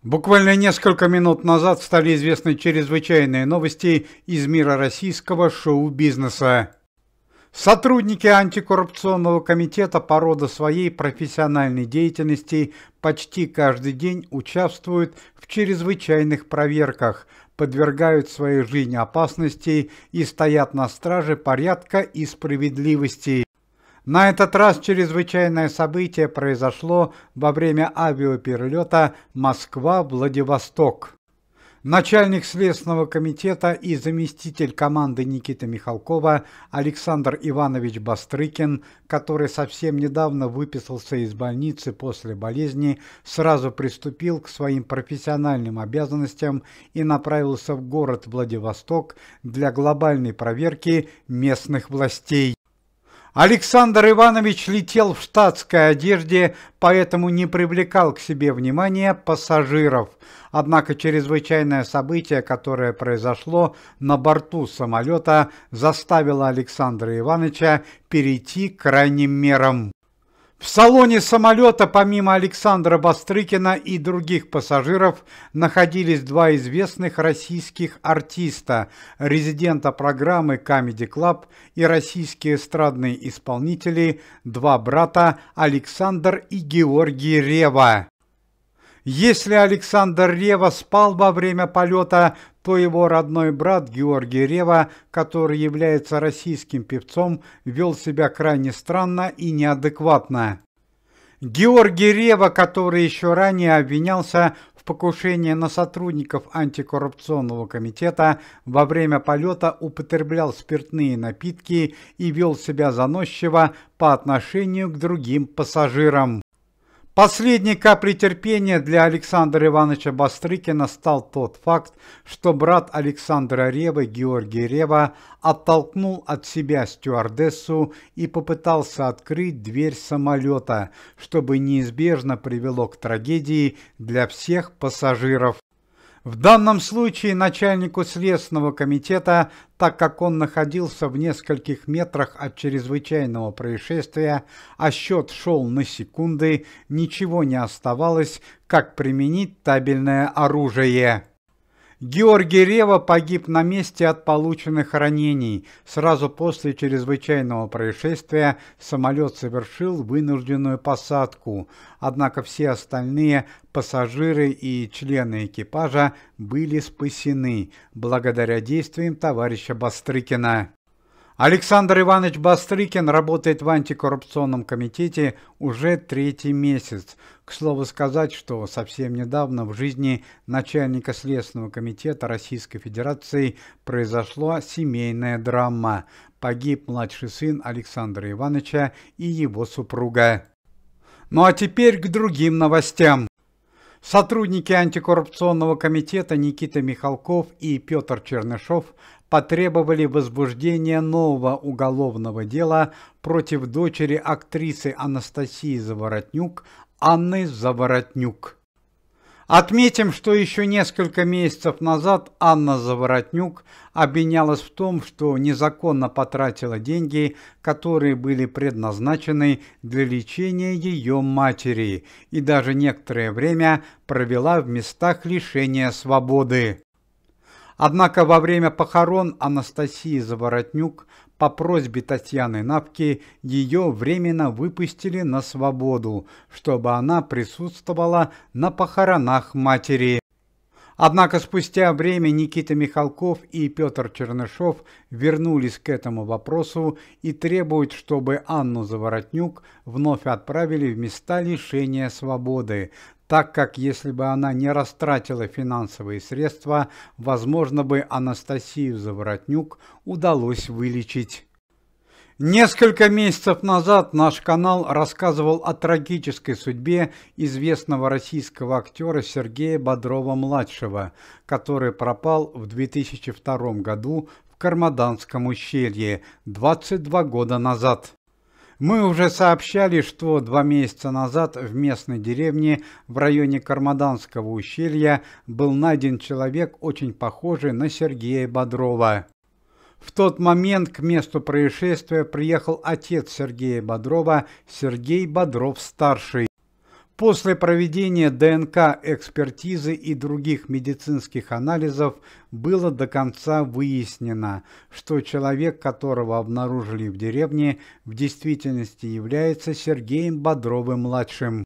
Буквально несколько минут назад стали известны чрезвычайные новости из мира российского шоу-бизнеса. Сотрудники антикоррупционного комитета по роду своей профессиональной деятельности почти каждый день участвуют в чрезвычайных проверках, подвергают свою жизнь опасности и стоят на страже порядка и справедливости. На этот раз чрезвычайное событие произошло во время авиаперелета Москва-Владивосток. Начальник Следственного комитета и заместитель команды Никиты Михалкова Александр Иванович Бастрыкин, который совсем недавно выписался из больницы после болезни, сразу приступил к своим профессиональным обязанностям и направился в город Владивосток для глобальной проверки местных властей. Александр Иванович летел в штатской одежде, поэтому не привлекал к себе внимания пассажиров. Однако чрезвычайное событие, которое произошло на борту самолета, заставило Александра Ивановича перейти к крайним мерам. В салоне самолета помимо Александра Бастрыкина и других пассажиров находились два известных российских артиста, резидента программы Comedy Club и российские эстрадные исполнители, два брата Александр и Георгий Ревва. Если Александр Ревва спал во время полета, то его родной брат Георгий Ревва, который является российским певцом, вел себя крайне странно и неадекватно. Георгий Ревва, который еще ранее обвинялся в покушении на сотрудников антикоррупционного комитета, во время полета употреблял спиртные напитки и вел себя заносчиво по отношению к другим пассажирам. Последней каплей терпения для Александра Ивановича Бастрыкина стал тот факт, что брат Александра Реввы, Георгий Ревва, оттолкнул от себя стюардессу и попытался открыть дверь самолета, чтобы неизбежно привело к трагедии для всех пассажиров. В данном случае начальнику Следственного комитета, так как он находился в нескольких метрах от чрезвычайного происшествия, а счет шел на секунды, ничего не оставалось, как применить табельное оружие. Георгий Ревва погиб на месте от полученных ранений. Сразу после чрезвычайного происшествия самолет совершил вынужденную посадку. Однако все остальные пассажиры и члены экипажа были спасены благодаря действиям товарища Бастрыкина. Александр Иванович Бастрыкин работает в антикоррупционном комитете уже третий месяц. К слову сказать, что совсем недавно в жизни начальника Следственного комитета Российской Федерации произошла семейная драма. Погиб младший сын Александра Ивановича и его супруга. Ну а теперь к другим новостям. Сотрудники антикоррупционного комитета Никита Михалков и Петр Чернышов потребовали возбуждения нового уголовного дела против дочери актрисы Анастасии Заворотнюк Анны Заворотнюк. Отметим, что еще несколько месяцев назад Анна Заворотнюк обвинялась в том, что незаконно потратила деньги, которые были предназначены для лечения ее матери, и даже некоторое время провела в местах лишения свободы. Однако во время похорон Анастасии Заворотнюк по просьбе Татьяны Навки ее временно выпустили на свободу, чтобы она присутствовала на похоронах матери. Однако спустя время Никита Михалков и Петр Чернышов вернулись к этому вопросу и требуют, чтобы Анну Заворотнюк вновь отправили в места лишения свободы, так как если бы она не растратила финансовые средства, возможно бы Анастасию Заворотнюк удалось вылечить. Несколько месяцев назад наш канал рассказывал о трагической судьбе известного российского актера Сергея Бодрова-младшего, который пропал в 2002 году в Кармаданском ущелье 22 года назад. Мы уже сообщали, что 2 месяца назад в местной деревне в районе Кармаданского ущелья был найден человек, очень похожий на Сергея Бодрова. В тот момент к месту происшествия приехал отец Сергея Бодрова, Сергей Бодров-старший. После проведения ДНК-экспертизы и других медицинских анализов было до конца выяснено, что человек, которого обнаружили в деревне, в действительности является Сергеем Бодровым-младшим.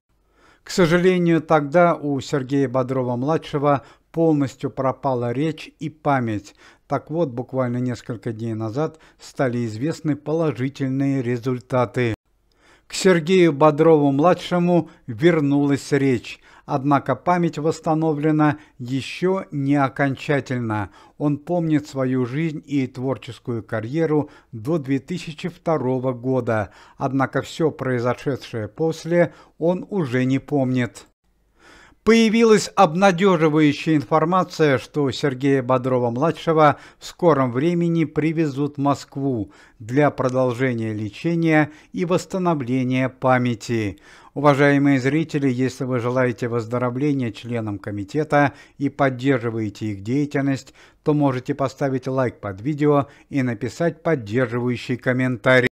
К сожалению, тогда у Сергея Бодрова-младшего полностью пропала речь и память. Так вот, буквально несколько дней назад стали известны положительные результаты. К Сергею Бодрову-младшему вернулась речь, однако память восстановлена еще не окончательно. Он помнит свою жизнь и творческую карьеру до 2002 года, однако все произошедшее после он уже не помнит. Появилась обнадеживающая информация, что Сергея Бодрова-младшего в скором времени привезут в Москву для продолжения лечения и восстановления памяти. Уважаемые зрители, если вы желаете выздоровления членам комитета и поддерживаете их деятельность, то можете поставить лайк под видео и написать поддерживающий комментарий.